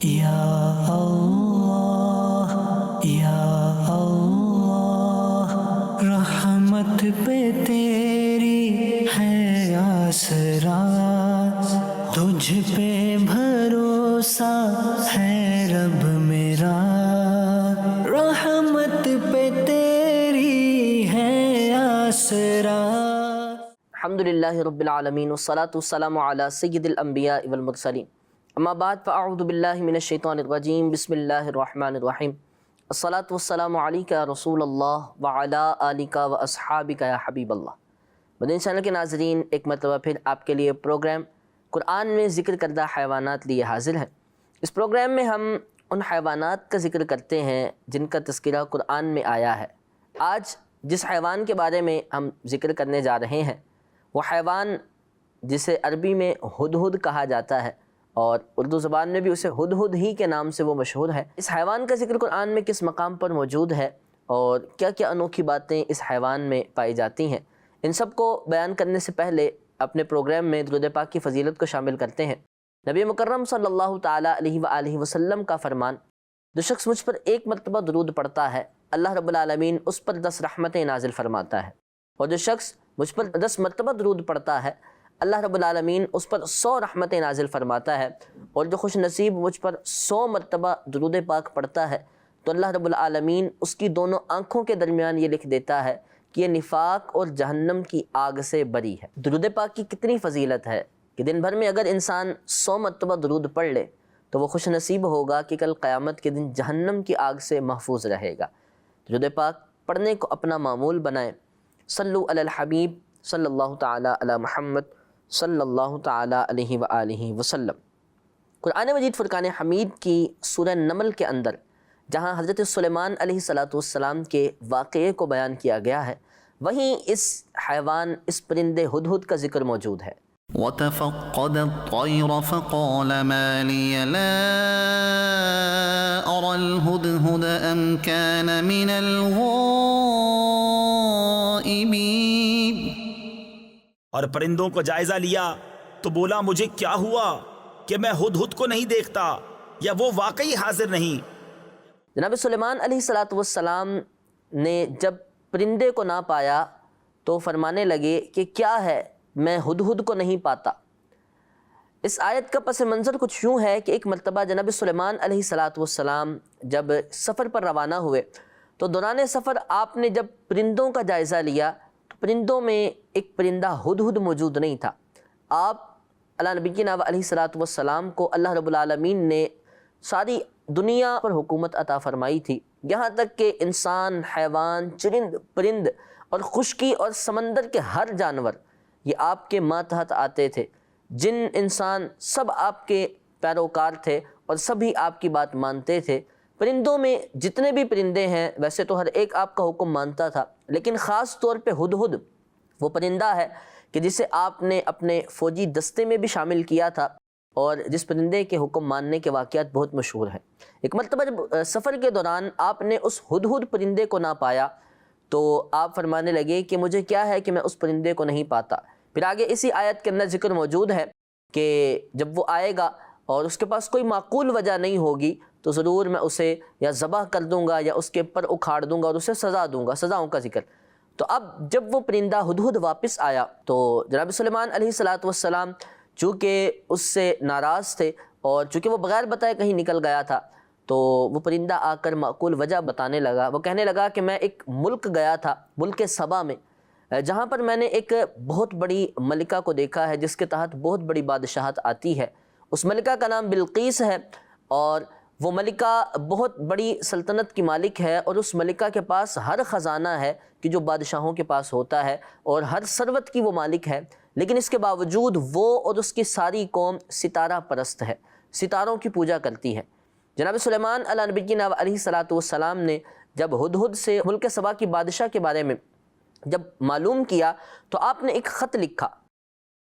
یا اللہ یا اللہ، رحمت پہ تیری ہے آسرا، تجھ پہ بھروسہ ہے رب میرا، رحمت پہ تیری ہے آسرا۔ الحمدللہ رب العالمین والصلاة والسلام علی سید الانبیاء والمرسلین، اما بعد فاعوذ باللہ من الشیطان الرجیم، بسم اللہ الرحمن الرحیم، الصلاة والسلام علیک یا رسول اللہ وعلی آلک و اصحابک یا حبیب اللہ۔ مدنی چینل کے ناظرین، ایک مرتبہ پھر آپ کے لیے پروگرام قرآن میں ذکر کردہ حیوانات لیے حاضر ہیں۔ اس پروگرام میں ہم ان حیوانات کا ذکر کرتے ہیں جن کا تذکرہ قرآن میں آیا ہے۔ آج جس حیوان کے بارے میں ہم ذکر کرنے جا رہے ہیں وہ حیوان جسے عربی میں ہدہد کہا جاتا ہے اور اردو زبان میں بھی اسے ہدہد ہی کے نام سے وہ مشہور ہے۔ اس حیوان کا ذکر قرآن میں کس مقام پر موجود ہے اور کیا کیا انوکھی باتیں اس حیوان میں پائی جاتی ہیں، ان سب کو بیان کرنے سے پہلے اپنے پروگرام میں درود پاک کی فضیلت کو شامل کرتے ہیں۔ نبی مکرم صلی اللہ تعالیٰ علیہ وآلہ وسلم کا فرمان، جو شخص مجھ پر ایک مرتبہ درود پڑھتا ہے اللہ رب العالمین اس پر 10 رحمتیں نازل فرماتا ہے، اور جو شخص مجھ پر 10 مرتبہ درود پڑھتا ہے اللہ رب العالمین اس پر 100 رحمتیں نازل فرماتا ہے، اور جو خوش نصیب مجھ پر 100 مرتبہ درود پاک پڑھتا ہے تو اللہ رب العالمین اس کی دونوں آنکھوں کے درمیان یہ لکھ دیتا ہے کہ یہ نفاق اور جہنم کی آگ سے بری ہے۔ درود پاک کی کتنی فضیلت ہے کہ دن بھر میں اگر انسان 100 مرتبہ درود پڑھ لے تو وہ خوش نصیب ہوگا کہ کل قیامت کے دن جہنم کی آگ سے محفوظ رہے گا۔ درود پاک پڑھنے کو اپنا معمول بنائیں۔ صلو علی الحبیب صلی اللہ تعالی علی محمد صلی اللہ تعالی علیہ وآلہ وسلم۔ قرآن مجید فرقان حمید کی سورہ نمل کے اندر جہاں حضرت سلیمان علیہ السلام کے واقعے کو بیان کیا گیا ہے، وہیں اس حیوان، اس پرندے ہدہد کا ذکر موجود ہے۔ وَتَفَقَّدَ الطَّيْرَ فَقَالَ مَا لِيَ لَا أَرَى الْهُدْهُدَ أَمْ كَانَ مِنَ الْغَائِبِينَ۔ اور پرندوں کو جائزہ لیا تو بولا، مجھے کیا ہوا کہ میں ہدہد کو نہیں دیکھتا، یا وہ واقعی حاضر نہیں۔ جناب سلیمان علیہ السلام نے جب پرندے کو نہ پایا تو فرمانے لگے کہ کیا ہے، میں ہدہد کو نہیں پاتا۔ اس آیت کا پس منظر کچھ یوں ہے کہ ایک مرتبہ جناب سلیمان علیہ السلام جب سفر پر روانہ ہوئے تو دوران سفر آپ نے جب پرندوں کا جائزہ لیا تو پرندوں میں ایک پرندہ ہدہد موجود نہیں تھا۔ آپ علی نبینا علیہ السلام کو اللہ رب العالمین نے ساری دنیا پر حکومت عطا فرمائی تھی، یہاں تک کہ انسان، حیوان، چرند پرند اور خشکی اور سمندر کے ہر جانور یہ آپ کے ماتحت آتے تھے۔ جن انسان سب آپ کے پیروکار تھے اور سبھی آپ کی بات مانتے تھے۔ پرندوں میں جتنے بھی پرندے ہیں ویسے تو ہر ایک آپ کا حکم مانتا تھا، لیکن خاص طور پہ ہدہد وہ پرندہ ہے کہ جسے آپ نے اپنے فوجی دستے میں بھی شامل کیا تھا، اور جس پرندے کے حکم ماننے کے واقعات بہت مشہور ہیں۔ ایک مرتبہ جب سفر کے دوران آپ نے اس ہدہد پرندے کو نہ پایا تو آپ فرمانے لگے کہ مجھے کیا ہے کہ میں اس پرندے کو نہیں پاتا۔ پھر آگے اسی آیت کے اندر ذکر موجود ہے کہ جب وہ آئے گا اور اس کے پاس کوئی معقول وجہ نہیں ہوگی تو ضرور میں اسے یا ذبح کر دوں گا یا اس کے پر اکھاڑ دوں گا اور اسے سزا دوں گا، سزاؤں کا ذکر۔ تو اب جب وہ پرندہ ہدہد واپس آیا تو جناب سلیمان علیہ السلام چونکہ اس سے ناراض تھے اور چونکہ وہ بغیر بتائے کہیں نکل گیا تھا تو وہ پرندہ آ کر معقول وجہ بتانے لگا۔ وہ کہنے لگا کہ میں ایک ملک گیا تھا، ملک سبا میں، جہاں پر میں نے ایک بہت بڑی ملکہ کو دیکھا ہے جس کے تحت بہت بڑی بادشاہت آتی ہے۔ اس ملکہ کا نام بلقیس ہے، اور وہ ملکہ بہت بڑی سلطنت کی مالک ہے، اور اس ملکہ کے پاس ہر خزانہ ہے کہ جو بادشاہوں کے پاس ہوتا ہے، اور ہر ثروت کی وہ مالک ہے، لیکن اس کے باوجود وہ اور اس کی ساری قوم ستارہ پرست ہے، ستاروں کی پوجا کرتی ہے۔ جناب سلیمان علی نبینا علیہ السلام نے جب ہدہد سے ملک سبا کی بادشاہ کے بارے میں جب معلوم کیا تو آپ نے ایک خط لکھا،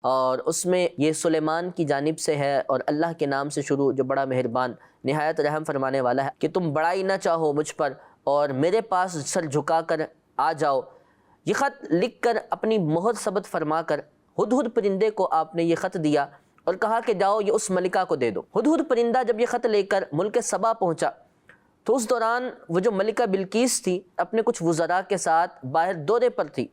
اور اس میں یہ سلیمان کی جانب سے ہے اور اللہ کے نام سے شروع، جو بڑا مہربان نہایت رحم فرمانے والا ہے، کہ تم بڑائی نہ چاہو مجھ پر اور میرے پاس سر جھکا کر آ جاؤ۔ یہ خط لکھ کر اپنی مہر ثبت فرما کر ہدہد پرندے کو آپ نے یہ خط دیا، اور کہا کہ جاؤ یہ اس ملکہ کو دے دو۔ ہدہد پرندہ جب یہ خط لے کر ملک سبا پہنچا تو اس دوران وہ جو ملکہ بلقیس تھی اپنے کچھ وزراء کے ساتھ باہر دورے پر تھی۔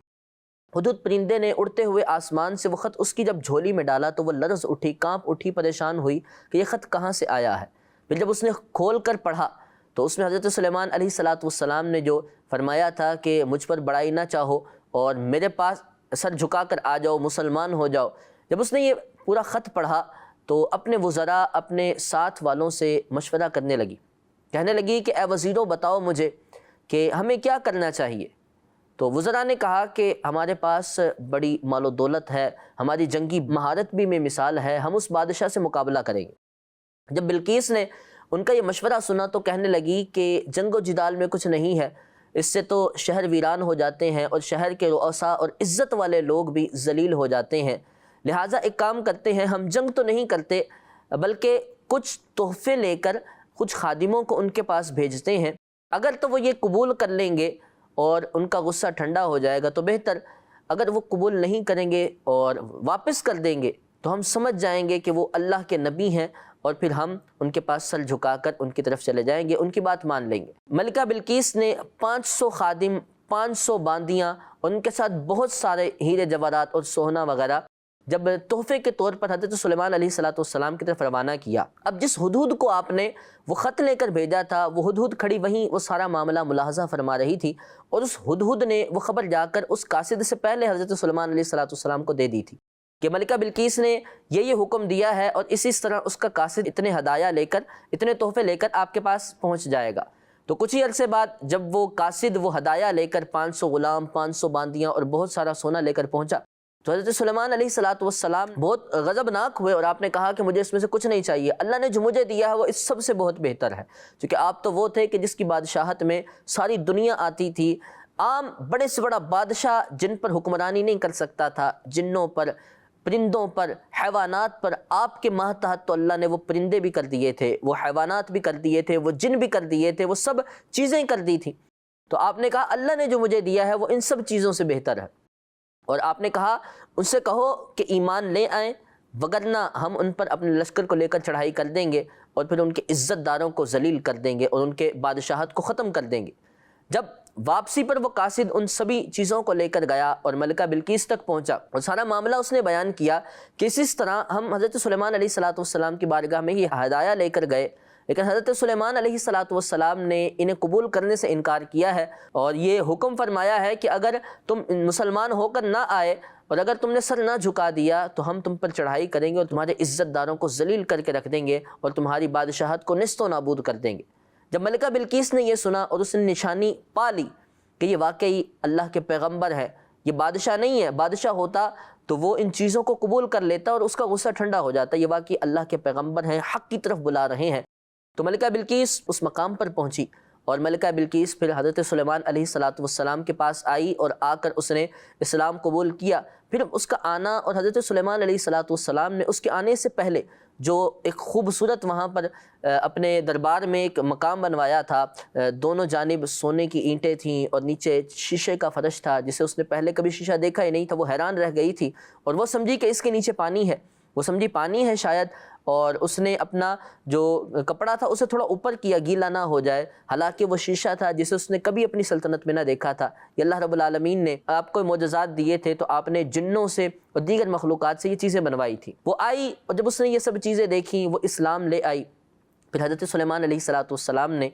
ہدہد پرندے نے اڑتے ہوئے آسمان سے وہ خط اس کی جب جھولی میں ڈالا تو وہ لرز اٹھی، کانپ اٹھی، پریشان ہوئی کہ یہ خط کہاں سے آیا ہے۔ پھر جب اس نے کھول کر پڑھا تو اس میں حضرت سلیمان علیہ السلام نے جو فرمایا تھا کہ مجھ پر بڑائی نہ چاہو اور میرے پاس سر جھکا کر آ جاؤ، مسلمان ہو جاؤ، جب اس نے یہ پورا خط پڑھا تو اپنے وزراء، اپنے ساتھ والوں سے مشورہ کرنے لگی، کہنے لگی کہ اے وزیروں بتاؤ مجھے کہ ہمیں کیا کرنا چاہیے۔ تو وزراء نے کہا کہ ہمارے پاس بڑی مال و دولت ہے، ہماری جنگی مہارت بھی میں مثال ہے، ہم اس بادشاہ سے مقابلہ کریں گے۔ جب بلقیس نے ان کا یہ مشورہ سنا تو کہنے لگی کہ جنگ و جدال میں کچھ نہیں ہے، اس سے تو شہر ویران ہو جاتے ہیں اور شہر کے رؤساء اور عزت والے لوگ بھی ذلیل ہو جاتے ہیں، لہٰذا ایک کام کرتے ہیں، ہم جنگ تو نہیں کرتے بلکہ کچھ تحفے لے کر کچھ خادموں کو ان کے پاس بھیجتے ہیں، اگر تو وہ یہ قبول کر لیں گے اور ان کا غصہ ٹھنڈا ہو جائے گا تو بہتر، اگر وہ قبول نہیں کریں گے اور واپس کر دیں گے تو ہم سمجھ جائیں گے کہ وہ اللہ کے نبی ہیں اور پھر ہم ان کے پاس سر جھکا کر ان کی طرف چلے جائیں گے، ان کی بات مان لیں گے۔ ملکہ بلقیس نے 500 خادم، 500 باندیاں اور ان کے ساتھ بہت سارے ہیرے جواہرات اور سونا وغیرہ جب تحفے کے طور پر حضرت سلیمان علیہ السلام کی طرف روانہ کیا۔ اب جس ہدہد کو آپ نے وہ خط لے کر بھیجا تھا وہ ہدہد کھڑی وہیں وہ سارا معاملہ ملاحظہ فرما رہی تھی، اور اس ہدہد نے وہ خبر جا کر اس قاصد سے پہلے حضرت سلیمان علیہ السلام کو دے دی تھی کہ ملکہ بلقیس نے یہ حکم دیا ہے اور اسی طرح اس کا قاصد اتنے ہدایہ لے کر، اتنے تحفے لے کر آپ کے پاس پہنچ جائے گا۔ تو کچھ ہی عرصے بعد جب وہ قاصد وہ ہدایہ لے کر 500 غلام، 500 باندیاں اور بہت سارا سونا لے کر پہنچا تو حضرت سلیمان علیہ السلام بہت غضبناک ہوئے اور آپ نے کہا کہ مجھے اس میں سے کچھ نہیں چاہیے، اللہ نے جو مجھے دیا ہے وہ اس سب سے بہت بہتر ہے، کیونکہ آپ تو وہ تھے کہ جس کی بادشاہت میں ساری دنیا آتی تھی، عام بڑے سے بڑا بادشاہ جن پر حکمرانی نہیں کر سکتا تھا، جنوں پر، پرندوں پر، حیوانات پر، آپ کے ماتحت تو اللہ نے وہ پرندے بھی کر دیے تھے، وہ حیوانات بھی کر دیے تھے، وہ جن بھی کر دیے تھے، وہ سب چیزیں کر دی تھیں۔ تو آپ نے کہا اللہ نے جو مجھے دیا ہے وہ ان سب چیزوں سے بہتر ہے، اور آپ نے کہا ان سے کہو کہ ایمان لے آئیں وگرنہ ہم ان پر اپنے لشکر کو لے کر چڑھائی کر دیں گے اور پھر ان کے عزت داروں کو ذلیل کر دیں گے اور ان کے بادشاہت کو ختم کر دیں گے۔ جب واپسی پر وہ قاصد ان سبھی چیزوں کو لے کر گیا اور ملکہ بلقیس تک پہنچا اور سارا معاملہ اس نے بیان کیا کہ اس طرح ہم حضرت سلیمان علیہ السلام کی بارگاہ میں یہ ہدایہ لے کر گئے، لیکن حضرت سلیمان علیہ السلام نے انہیں قبول کرنے سے انکار کیا ہے اور یہ حکم فرمایا ہے کہ اگر تم مسلمان ہو کر نہ آئے اور اگر تم نے سر نہ جھکا دیا تو ہم تم پر چڑھائی کریں گے اور تمہارے عزت داروں کو ذلیل کر کے رکھ دیں گے اور تمہاری بادشاہت کو نیست و نابود کر دیں گے۔ جب ملکہ بلقیس نے یہ سنا اور اس نے نشانی پا لی کہ یہ واقعی اللہ کے پیغمبر ہے، یہ بادشاہ نہیں ہے، بادشاہ ہوتا تو وہ ان چیزوں کو قبول کر لیتا اور اس کا غصہ ٹھنڈا ہو جاتا، یہ واقعی اللہ کے پیغمبر ہیں، حق کی طرف بلا رہے ہیں۔ تو ملکہ بلقیس اس مقام پر پہنچی اور ملکہ بلقیس پھر حضرت سلیمان علیہ السلام کے پاس آئی اور آ کر اس نے اسلام قبول کیا۔ پھر اس کا آنا اور حضرت سلیمان علیہ السلام نے اس کے آنے سے پہلے جو ایک خوبصورت وہاں پر اپنے دربار میں ایک مقام بنوایا تھا، دونوں جانب سونے کی اینٹیں تھیں اور نیچے شیشے کا فرش تھا جسے اس نے پہلے کبھی شیشہ دیکھا ہی نہیں تھا، وہ حیران رہ گئی تھی اور وہ سمجھی کہ اس کے نیچے پانی ہے، وہ سمجھی پانی ہے شاید، اور اس نے اپنا جو کپڑا تھا اسے تھوڑا اوپر کیا گیلا نہ ہو جائے، حالانکہ وہ شیشہ تھا جسے اس نے کبھی اپنی سلطنت میں نہ دیکھا تھا۔ یہ اللہ رب العالمین نے آپ کو معجزات دیے تھے تو آپ نے جنوں سے اور دیگر مخلوقات سے یہ چیزیں بنوائی تھی۔ وہ آئی اور جب اس نے یہ سب چیزیں دیکھیں وہ اسلام لے آئی۔ پھر حضرت سلیمان علیہ السلام نے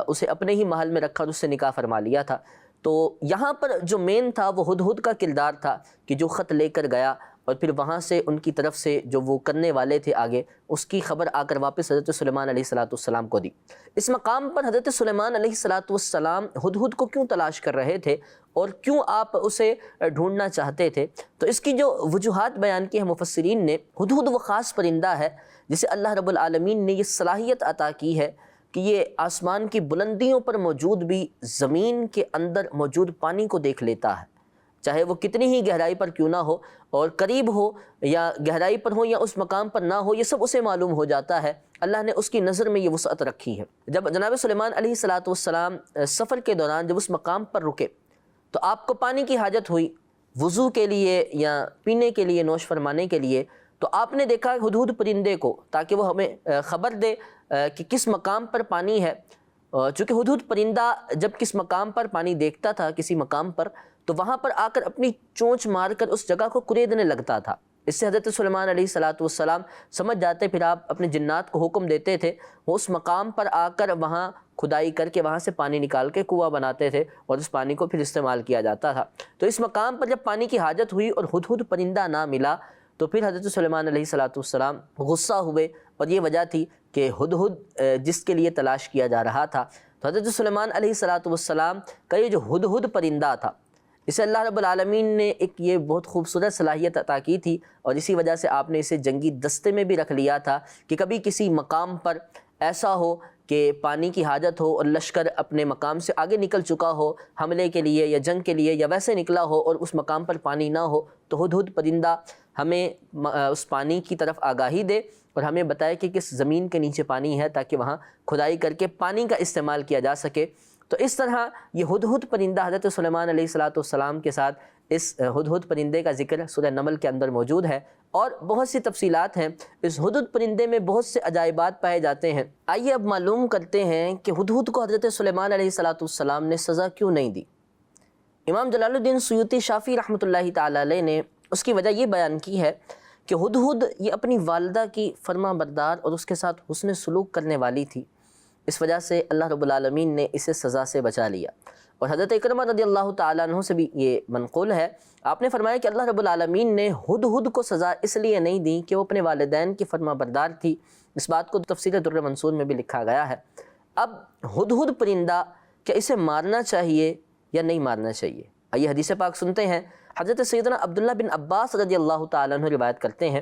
اسے اپنے ہی محل میں رکھا اور اس سے نکاح فرما لیا تھا۔ تو یہاں پر جو مین تھا وہ ہدہد کا کردار تھا کہ جو خط لے کر گیا اور پھر وہاں سے ان کی طرف سے جو وہ کرنے والے تھے آگے، اس کی خبر آ کر واپس حضرت سلیمان علیہ السلام کو دی۔ اس مقام پر حضرت سلیمان علیہ السلام ہدہد کو کیوں تلاش کر رہے تھے اور کیوں آپ اسے ڈھونڈنا چاہتے تھے؟ تو اس کی جو وجوہات بیان کی ہیں مفسرین نے، ہدہد وہ خاص پرندہ ہے جسے اللہ رب العالمین نے یہ صلاحیت عطا کی ہے کہ یہ آسمان کی بلندیوں پر موجود بھی زمین کے اندر موجود پانی کو دیکھ لیتا ہے، چاہے وہ کتنی ہی گہرائی پر کیوں نہ ہو اور قریب ہو یا گہرائی پر ہو یا اس مقام پر نہ ہو، یہ سب اسے معلوم ہو جاتا ہے۔ اللہ نے اس کی نظر میں یہ وسعت رکھی ہے۔ جب جناب سلیمان علیہ السلام سفر کے دوران جب اس مقام پر رکے تو آپ کو پانی کی حاجت ہوئی وضو کے لیے یا پینے کے لیے، نوش فرمانے کے لیے، تو آپ نے دیکھا ہدہد پرندے کو تاکہ وہ ہمیں خبر دے کہ کس مقام پر پانی ہے. چونکہ ہدہد پرندہ جب کس مقام پر پانی دیکھتا تھا کسی مقام پر تو وہاں پر آ کر اپنی چونچ مار کر اس جگہ کو کریدنے لگتا تھا. اس سے حضرت سلیمان علیہ السلام سمجھ جاتے، پھر آپ اپنے جنات کو حکم دیتے تھے، وہ اس مقام پر آ کر وہاں کھدائی کر کے وہاں سے پانی نکال کے کنواں بناتے تھے اور اس پانی کو پھر استعمال کیا جاتا تھا. تو اس مقام پر جب پانی کی حاجت ہوئی اور ہدہد پرندہ نہ ملا تو پھر حضرت سلیمان علیہ السلام غصہ ہوئے، اور یہ وجہ تھی کہ ہدہد جس کے لیے تلاش کیا جا رہا تھا. تو حضرت سلیمان علیہ السلام کا یہ جو ہدہد پرندہ تھا اسے اللہ رب العالمین نے ایک یہ بہت خوبصورت صلاحیت عطا کی تھی، اور اسی وجہ سے آپ نے اسے جنگی دستے میں بھی رکھ لیا تھا کہ کبھی کسی مقام پر ایسا ہو کہ پانی کی حاجت ہو اور لشکر اپنے مقام سے آگے نکل چکا ہو حملے کے لیے یا جنگ کے لیے یا ویسے نکلا ہو اور اس مقام پر پانی نہ ہو، تو ہدہد پرندہ ہمیں اس پانی کی طرف آگاہی دے اور ہمیں بتائے کہ کس زمین کے نیچے پانی ہے تاکہ وہاں کھدائی کر کے پانی کا استعمال کیا جا سکے. تو اس طرح یہ ہدہد پرندہ حضرت سلیمان علیہ السلام کے ساتھ اس ہدہد پرندے کا ذکر سورہ نمل کے اندر موجود ہے، اور بہت سی تفصیلات ہیں. اس ہدہد پرندے میں بہت سے عجائبات پائے جاتے ہیں. آئیے اب معلوم کرتے ہیں کہ ہدہد کو حضرت سلیمان علیہ السلام نے سزا کیوں نہیں دی. امام جلال الدین سیوطی شافعی رحمۃ اللہ تعالی علیہ نے اس کی وجہ یہ بیان کی ہے کہ ہدہد یہ اپنی والدہ کی فرما بردار اور اس کے ساتھ حسن سلوک کرنے والی تھی، اس وجہ سے اللہ رب العالمین نے اسے سزا سے بچا لیا. اور حضرت اکرمہ رضی اللہ تعالیٰ عنہ سے بھی یہ منقول ہے، آپ نے فرمایا کہ اللہ رب العالمین نے ہدہد کو سزا اس لیے نہیں دی کہ وہ اپنے والدین کی فرما بردار تھی. اس بات کو تفسیر در منصور میں بھی لکھا گیا ہے. اب ہدہد پرندہ کیا اسے مارنا چاہیے یا نہیں مارنا چاہیے؟ آئیے حدیث پاک سنتے ہیں. حضرت سیدنا عبداللہ بن عباس رضی اللہ تعالیٰ عنہ روایت کرتے ہیں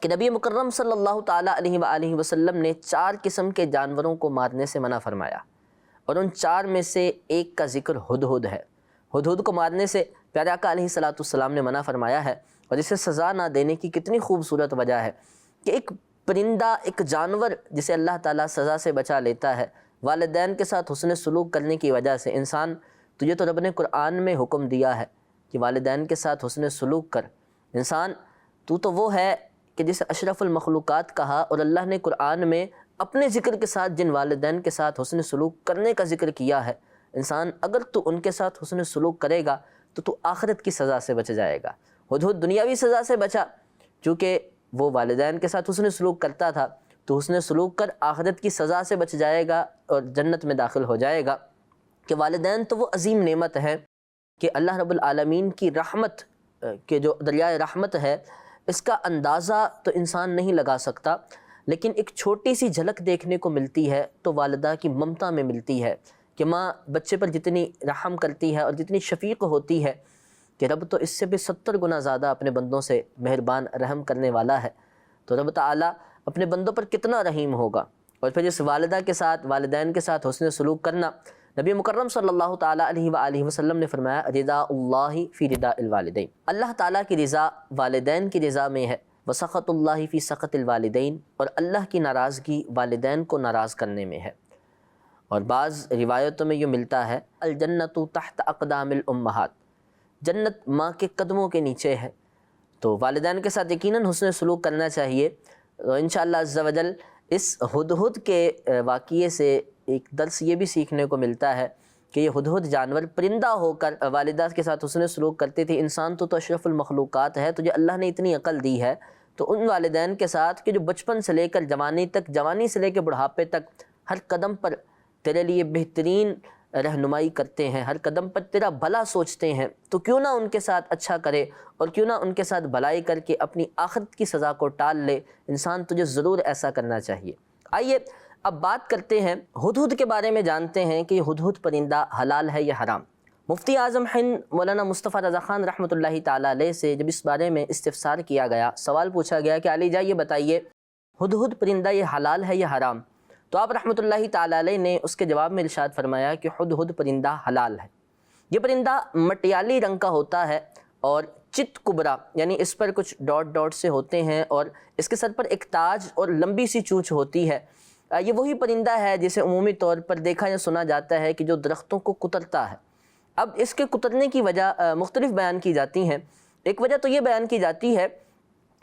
کہ نبی مکرم صلی اللہ تعالیٰ علیہ وآلہ وسلم نے 4 قسم کے جانوروں کو مارنے سے منع فرمایا، اور ان 4 میں سے ایک کا ذکر ہدہد ہے. ہدہد کو مارنے سے پیارے آقا علیہ السلام نے منع فرمایا ہے، اور اسے سزا نہ دینے کی کتنی خوبصورت وجہ ہے کہ ایک پرندہ، ایک جانور جسے اللہ تعالیٰ سزا سے بچا لیتا ہے، والدین کے ساتھ حسن سلوک کرنے کی وجہ سے. انسان تجھے تو رب نے قرآن میں حکم دیا ہے کہ والدین کے ساتھ حسن سلوک کر. انسان تو وہ ہے کہ جسے اشرف المخلوقات کہا، اور اللہ نے قرآن میں اپنے ذکر کے ساتھ جن والدین کے ساتھ حسن سلوک کرنے کا ذکر کیا ہے، انسان اگر تو ان کے ساتھ حسن سلوک کرے گا تو آخرت کی سزا سے بچ جائے گا. ہدہد دنیاوی سزا سے بچا چونکہ وہ والدین کے ساتھ حسن سلوک کرتا تھا، تو حسن سلوک کر آخرت کی سزا سے بچ جائے گا اور جنت میں داخل ہو جائے گا. کہ والدین تو وہ عظیم نعمت ہے کہ اللہ رب العالمین کی رحمت کے جو دریائے رحمت ہے اس کا اندازہ تو انسان نہیں لگا سکتا، لیکن ایک چھوٹی سی جھلک دیکھنے کو ملتی ہے تو والدہ کی ممتا میں ملتی ہے کہ ماں بچے پر جتنی رحم کرتی ہے اور جتنی شفیق ہوتی ہے کہ رب تو اس سے بھی 70 گنا زیادہ اپنے بندوں سے مہربان رحم کرنے والا ہے. تو رب تعالیٰ اپنے بندوں پر کتنا رحیم ہوگا. اور پھر اس والدہ کے ساتھ، والدین کے ساتھ حسن سلوک کرنا. نبی مکرم صلی اللہ تعالیٰ علیہ وآلہ وسلم نے فرمایا رضا اللہ فی رضا الوالدین، اللہ تعالیٰ کی رضا والدین کی رضا میں ہے، وسخط اللہ فی سخط الوالدین، اور اللہ کی ناراضگی والدین کو ناراض کرنے میں ہے. اور بعض روایتوں میں یہ ملتا ہے الجنت تحت اقدام الامہات، جنت ماں کے قدموں کے نیچے ہے. تو والدین کے ساتھ یقیناً حسن سلوک کرنا چاہیے. انشاءاللہ عز و جل اس ہدہد کے واقعے سے ایک درس یہ بھی سیکھنے کو ملتا ہے کہ یہ ہدہد جانور پرندہ ہو کر والدہ کے ساتھ حسن سلوک کرتے تھے. انسان تو اشرف المخلوقات ہے، تجھے اللہ نے اتنی عقل دی ہے، تو ان والدین کے ساتھ کہ جو بچپن سے لے کر جوانی تک، جوانی سے لے کے بڑھاپے تک ہر قدم پر تیرے لیے بہترین رہنمائی کرتے ہیں، ہر قدم پر تیرا بھلا سوچتے ہیں، تو کیوں نہ ان کے ساتھ اچھا کرے اور کیوں نہ ان کے ساتھ بھلائی کر کے اپنی آخرت کی سزا کو ٹال لے. انسان تجھے ضرور ایسا کرنا چاہیے. آئیے اب بات کرتے ہیں ہدہد کے بارے میں، جانتے ہیں کہ یہ ہدہد پرندہ حلال ہے یا حرام. مفتی اعظم ہند مولانا مصطفیٰ رضا خان رحمۃ اللہ تعالیٰ علیہ سے جب اس بارے میں استفسار کیا گیا، سوال پوچھا گیا کہ علی جان یہ بتائیے ہدہد پرندہ یہ حلال ہے یا حرام، تو آپ رحمۃ اللہ تعالیٰ علیہ نے اس کے جواب میں ارشاد فرمایا کہ ہدہد پرندہ حلال ہے. یہ پرندہ مٹیالی رنگ کا ہوتا ہے اور چت کبرا، یعنی اس پر کچھ ڈاٹ ڈاٹ سے ہوتے ہیں، اور اس کے سر پر ایک تاج اور لمبی سی چونچ ہوتی ہے. یہ وہی پرندہ ہے جسے عمومی طور پر دیکھا یا سنا جاتا ہے کہ جو درختوں کو کترتا ہے. اب اس کے کترنے کی وجہ مختلف بیان کی جاتی ہیں. ایک وجہ تو یہ بیان کی جاتی ہے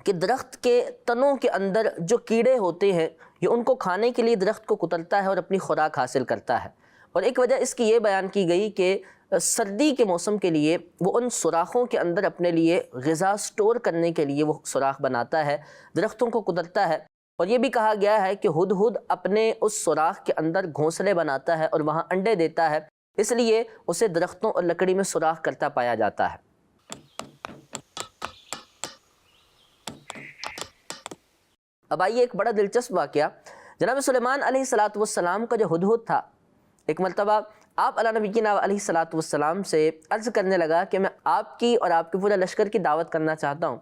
کہ درخت کے تنوں کے اندر جو کیڑے ہوتے ہیں یہ ان کو کھانے کے لیے درخت کو کترتا ہے اور اپنی خوراک حاصل کرتا ہے، اور ایک وجہ اس کی یہ بیان کی گئی کہ سردی کے موسم کے لیے وہ ان سوراخوں کے اندر اپنے لیے غذا سٹور کرنے کے لیے وہ سوراخ بناتا ہے، درختوں کو کترتا ہے، اور یہ بھی کہا گیا ہے کہ ہدہد اپنے اس سوراخ کے اندر گھونسلے بناتا ہے اور وہاں انڈے دیتا ہے، اس لیے اسے درختوں اور لکڑی میں سوراخ کرتا پایا جاتا ہے۔ اب آئیے ایک بڑا دلچسپ واقعہ، جناب سلیمان علیہ السلام کا جو ہدہد تھا، ایک مرتبہ آپ علی نبینا علیہ السلام سے عرض کرنے لگا کہ میں آپ کی اور آپ کے پورے لشکر کی دعوت کرنا چاہتا ہوں،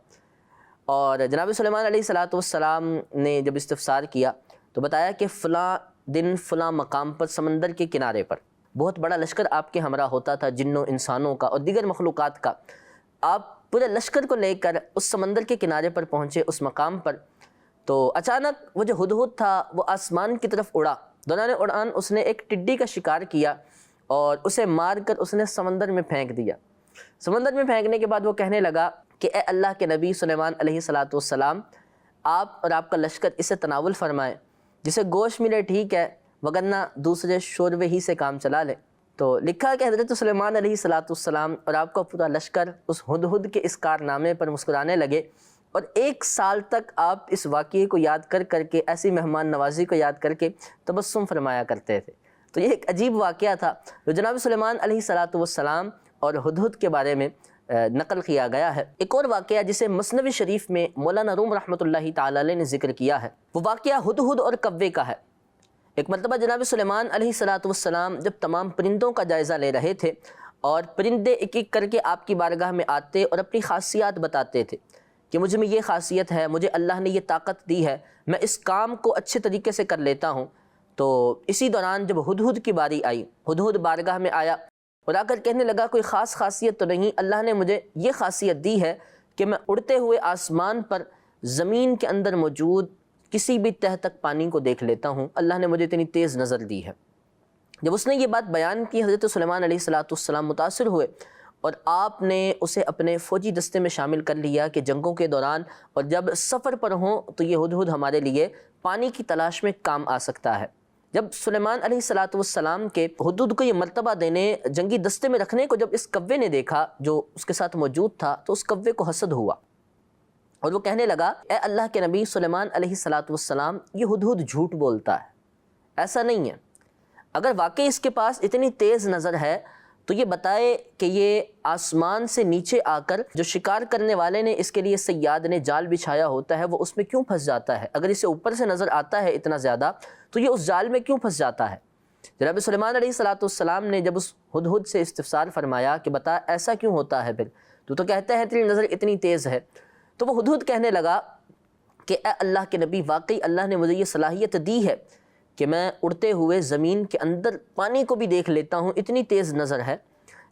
اور جناب سلیمان علیہ السلام نے جب استفسار کیا تو بتایا کہ فلاں دن فلاں مقام پر سمندر کے کنارے پر بہت بڑا لشکر آپ کے ہمراہ ہوتا تھا، جنوں انسانوں کا اور دیگر مخلوقات کا، آپ پورے لشکر کو لے کر اس سمندر کے کنارے پر پہنچے اس مقام پر، تو اچانک وہ جو ہدہد تھا وہ آسمان کی طرف اڑا، دوران اڑان اس نے ایک ٹڈی کا شکار کیا اور اسے مار کر اس نے سمندر میں پھینک دیا۔ سمندر میں پھینکنے کے بعد وہ کہنے لگا کہ اے اللہ کے نبی سلیمان علیہ السلام، آپ اور آپ کا لشکر اسے تناول فرمائیں، جسے گوشت ملے ٹھیک ہے، وگرنہ دوسرے شوربے ہی سے کام چلا لے۔ تو لکھا کہ حضرت سلیمان علیہ السلام اور آپ کا پورا لشکر اس ہدہد کے اس کارنامے پر مسکرانے لگے، اور 1 سال تک آپ اس واقعے کو یاد کر کے، ایسی مہمان نوازی کو یاد کر کے تبسم فرمایا کرتے تھے۔ تو یہ ایک عجیب واقعہ تھا جو جناب سلیمان علیہ السلام اور ہدہد کے بارے میں نقل کیا گیا ہے۔ ایک اور واقعہ جسے مثنوی شریف میں مولانا روم رحمۃ اللہ تعالی علیہ نے ذکر کیا ہے، وہ واقعہ ہدہد اور کوے کا ہے۔ ایک مرتبہ جناب سلیمان علیہ السلام جب تمام پرندوں کا جائزہ لے رہے تھے اور پرندے ایک ایک کر کے آپ کی بارگاہ میں آتے اور اپنی خاصیات بتاتے تھے کہ مجھ میں یہ خاصیت ہے، مجھے اللہ نے یہ طاقت دی ہے، میں اس کام کو اچھے طریقے سے کر لیتا ہوں، تو اسی دوران جب ہدہد کی باری آئی، ہدہد بارگاہ میں آیا اور آ کر کہنے لگا کوئی خاص خاصیت تو نہیں، اللہ نے مجھے یہ خاصیت دی ہے کہ میں اڑتے ہوئے آسمان پر زمین کے اندر موجود کسی بھی تہہ تک پانی کو دیکھ لیتا ہوں، اللہ نے مجھے اتنی تیز نظر دی ہے۔ جب اس نے یہ بات بیان کی، حضرت سلیمان علیہ السلام متاثر ہوئے اور آپ نے اسے اپنے فوجی دستے میں شامل کر لیا کہ جنگوں کے دوران اور جب سفر پر ہوں تو یہ ہدہد ہمارے لیے پانی کی تلاش میں کام آ سکتا ہے۔ جب سلیمان علیہ السلام کے ہدہد کو یہ مرتبہ دینے، جنگی دستے میں رکھنے کو جب اس کوے نے دیکھا جو اس کے ساتھ موجود تھا، تو اس کوے کو حسد ہوا اور وہ کہنے لگا اے اللہ کے نبی سلیمان علیہ السلام، یہ ہدہد جھوٹ بولتا ہے، ایسا نہیں ہے، اگر واقعی اس کے پاس اتنی تیز نظر ہے تو یہ بتائے کہ یہ آسمان سے نیچے آ کر جو شکار کرنے والے نے اس کے لیے صیاد نے جال بچھایا ہوتا ہے وہ اس میں کیوں پھنس جاتا ہے؟ اگر اسے اوپر سے نظر آتا ہے اتنا زیادہ تو یہ اس جال میں کیوں پھنس جاتا ہے؟ جناب سلیمان علیہ السلام نے جب اس ہدہد سے استفسار فرمایا کہ بتا ایسا کیوں ہوتا ہے، پھر تو کہتا ہے تیری نظر اتنی تیز ہے، تو وہ ہدہد کہنے لگا کہ اے اللہ کے نبی، واقعی اللہ نے مجھے یہ صلاحیت دی ہے کہ میں اڑتے ہوئے زمین کے اندر پانی کو بھی دیکھ لیتا ہوں، اتنی تیز نظر ہے،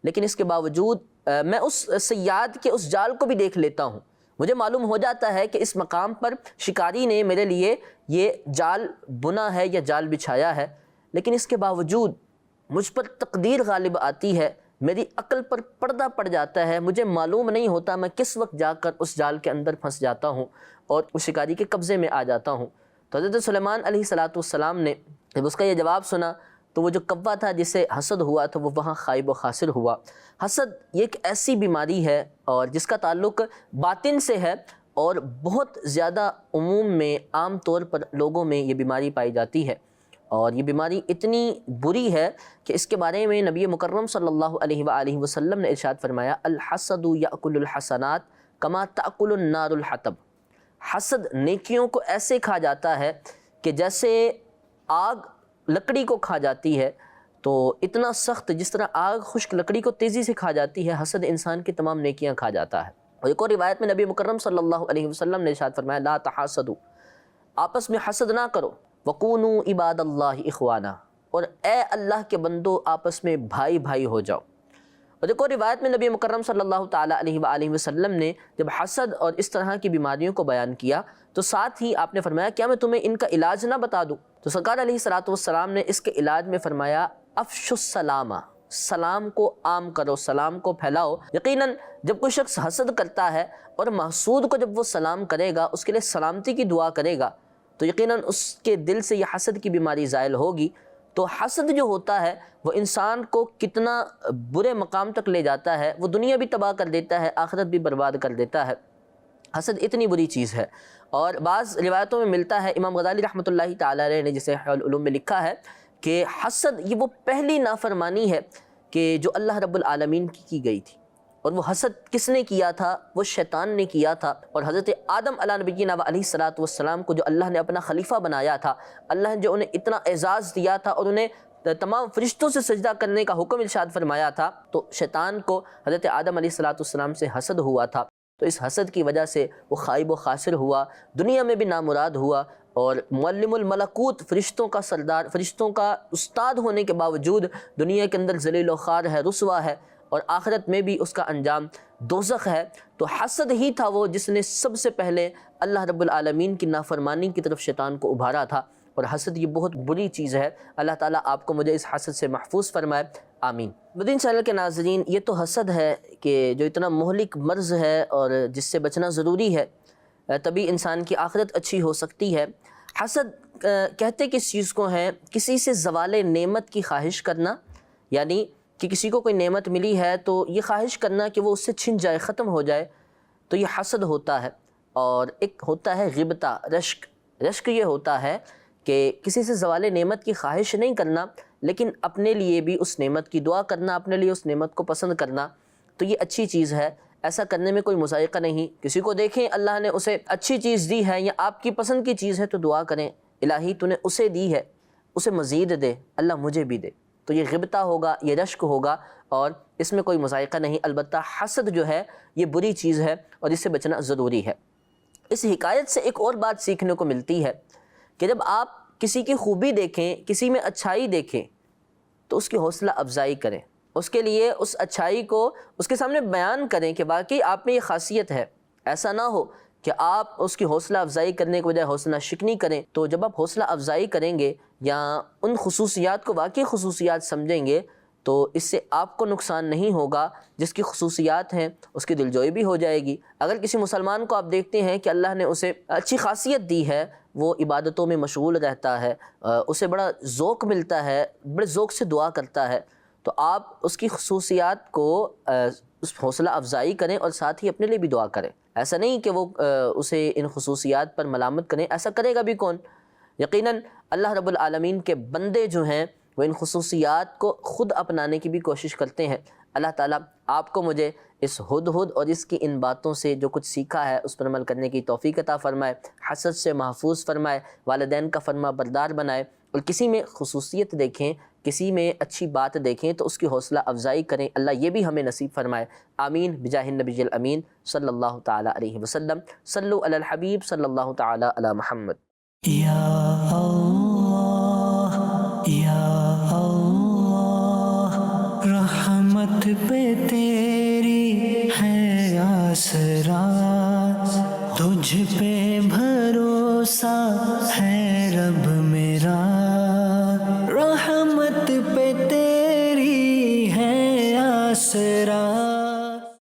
لیکن اس کے باوجود میں اس صیاد کے اس جال کو بھی دیکھ لیتا ہوں، مجھے معلوم ہو جاتا ہے کہ اس مقام پر شکاری نے میرے لیے یہ جال بنا ہے یا جال بچھایا ہے، لیکن اس کے باوجود مجھ پر تقدیر غالب آتی ہے، میری عقل پر پردہ پڑ جاتا ہے، مجھے معلوم نہیں ہوتا میں کس وقت جا کر اس جال کے اندر پھنس جاتا ہوں اور اس شکاری کے قبضے میں آ جاتا ہوں۔ تو حضرت سلیمان علیہ السلام نے جب اس کا یہ جواب سنا تو وہ جو کوا تھا جسے حسد ہوا تھا وہ وہاں خائب و خاسر ہوا۔ حسد یہ ایک ایسی بیماری ہے اور جس کا تعلق باطن سے ہے، اور بہت زیادہ عموم میں عام طور پر لوگوں میں یہ بیماری پائی جاتی ہے، اور یہ بیماری اتنی بری ہے کہ اس کے بارے میں نبی مکرم صلی اللہ علیہ وآلہ وسلم نے ارشاد فرمایا الحسد یأکل الحسنات کما تأکل النار الحطب، حسد نیکیوں کو ایسے کھا جاتا ہے کہ جیسے آگ لکڑی کو کھا جاتی ہے، تو اتنا سخت جس طرح آگ خشک لکڑی کو تیزی سے کھا جاتی ہے، حسد انسان کی تمام نیکیاں کھا جاتا ہے۔ اور ایک اور روایت میں نبی مکرم صلی اللہ علیہ وسلم نے ارشاد فرمایا لا تحاسدوا، آپس میں حسد نہ کرو، وکونوا عباد اللہ اخوانا، اور اے اللہ کے بندو آپس میں بھائی بھائی ہو جاؤ۔ اور ایک اور روایت میں نبی مکرم صلی اللہ تعالیٰ علیہ وآلہ وسلم نے جب حسد اور اس طرح کی بیماریوں کو بیان کیا تو ساتھ ہی آپ نے فرمایا کیا میں تمہیں ان کا علاج نہ بتا دوں؟ تو سرکار علیہ السلام نے اس کے علاج میں فرمایا افشوا السلام، سلام کو عام کرو، سلام کو پھیلاؤ۔ یقیناً جب کوئی شخص حسد کرتا ہے اور محسود کو جب وہ سلام کرے گا، اس کے لیے سلامتی کی دعا کرے گا، تو یقیناً اس کے دل سے یہ حسد کی بیماری زائل ہوگی۔ تو حسد جو ہوتا ہے وہ انسان کو کتنا برے مقام تک لے جاتا ہے، وہ دنیا بھی تباہ کر دیتا ہے، آخرت بھی برباد کر دیتا ہے۔ حسد اتنی بری چیز ہے، اور بعض روایتوں میں ملتا ہے، امام غزالی رحمۃ اللہ تعالیٰ علیہ نے جسے احیاء العلوم میں لکھا ہے کہ حسد یہ وہ پہلی نافرمانی ہے کہ جو اللہ رب العالمین کی گئی تھی، اور وہ حسد کس نے کیا تھا؟ وہ شیطان نے کیا تھا۔ اور حضرت آدم علیہ نبینا و علیہ الصلاۃ والسلام کو جو اللہ نے اپنا خلیفہ بنایا تھا، اللہ نے جو انہیں اتنا اعزاز دیا تھا اور انہیں تمام فرشتوں سے سجدہ کرنے کا حکم ارشاد فرمایا تھا، تو شیطان کو حضرت آدم علیہ الصلاۃ والسلام سے حسد ہوا تھا۔ تو اس حسد کی وجہ سے وہ خائب و خاسر ہوا، دنیا میں بھی نامراد ہوا، اور معلم الملکوت، فرشتوں کا سردار، فرشتوں کا استاد ہونے کے باوجود دنیا کے اندر ذلیل و خوار ہے، رسوا ہے، اور آخرت میں بھی اس کا انجام دوزخ ہے۔ تو حسد ہی تھا وہ جس نے سب سے پہلے اللہ رب العالمین کی نافرمانی کی طرف شیطان کو ابھارا تھا، اور حسد یہ بہت بری چیز ہے۔ اللہ تعالیٰ آپ کو مجھے اس حسد سے محفوظ فرمائے، آمین۔ مدین چینل کے ناظرین، یہ تو حسد ہے کہ جو اتنا مہلک مرض ہے اور جس سے بچنا ضروری ہے، تبھی انسان کی آخرت اچھی ہو سکتی ہے۔ حسد کہتے کس چیز کو ہیں؟ کسی سے زوال نعمت کی خواہش کرنا، یعنی کہ کسی کو کوئی نعمت ملی ہے تو یہ خواہش کرنا کہ وہ اس سے چھن جائے، ختم ہو جائے، تو یہ حسد ہوتا ہے۔ اور ایک ہوتا ہے غبطہ، رشک۔ رشک یہ ہوتا ہے کہ کسی سے زوال نعمت کی خواہش نہیں کرنا، لیکن اپنے لیے بھی اس نعمت کی دعا کرنا، اپنے لیے اس نعمت کو پسند کرنا، تو یہ اچھی چیز ہے، ایسا کرنے میں کوئی مذائقہ نہیں۔ کسی کو دیکھیں اللہ نے اسے اچھی چیز دی ہے یا آپ کی پسند کی چیز ہے تو دعا کریں، الہی تو نے اسے دی ہے، اسے مزید دے، اللہ مجھے بھی دے۔ تو یہ غبطہ ہوگا، یہ رشک ہوگا، اور اس میں کوئی مذائقہ نہیں۔ البتہ حسد جو ہے یہ بری چیز ہے اور اس سے بچنا ضروری ہے۔ اس حکایت سے ایک اور بات سیکھنے کو ملتی ہے کہ جب آپ کسی کی خوبی دیکھیں، کسی میں اچھائی دیکھیں، تو اس کی حوصلہ افزائی کریں، اس کے لیے اس اچھائی کو اس کے سامنے بیان کریں کہ واقعی آپ میں یہ خاصیت ہے۔ ایسا نہ ہو کہ آپ اس کی حوصلہ افزائی کرنے کے بجائے حوصلہ شکنی کریں۔ تو جب آپ حوصلہ افزائی کریں گے یا ان خصوصیات کو واقعی خصوصیات سمجھیں گے، تو اس سے آپ کو نقصان نہیں ہوگا، جس کی خصوصیات ہیں اس کی دلجوئی بھی ہو جائے گی۔ اگر کسی مسلمان کو آپ دیکھتے ہیں کہ اللہ نے اسے اچھی خاصیت دی ہے، وہ عبادتوں میں مشغول رہتا ہے، اسے بڑا ذوق ملتا ہے، بڑے ذوق سے دعا کرتا ہے، تو آپ اس کی خصوصیات کو اس حوصلہ افزائی کریں اور ساتھ ہی اپنے لیے بھی دعا کریں۔ ایسا نہیں کہ وہ اسے ان خصوصیات پر ملامت کریں، ایسا کرے گا بھی کون؟ یقیناً اللہ رب العالمین کے بندے جو ہیں وہ ان خصوصیات کو خود اپنانے کی بھی کوشش کرتے ہیں۔ اللہ تعالیٰ آپ کو مجھے اس ہدہد اور اس کی ان باتوں سے جو کچھ سیکھا ہے اس پر عمل کرنے کی توفیق عطا فرمائے، حسد سے محفوظ فرمائے، والدین کا فرما بردار بنائے، اور کسی میں خصوصیت دیکھیں، کسی میں اچھی بات دیکھیں تو اس کی حوصلہ افزائی کریں۔ اللہ یہ بھی ہمیں نصیب فرمائے، آمین بجاہ النبی الامین صلی اللہ تعالیٰ علیہ وسلم۔ صلو علی الحبیب صلی اللہ تعالیٰ علی محمد۔ یا اللہ، یا اللہ، رحمت پہ تیری ہے آسرا، تجھ پہ بھروسہ ہے رب میرا، رحمت پہ تیری ہے آسرا،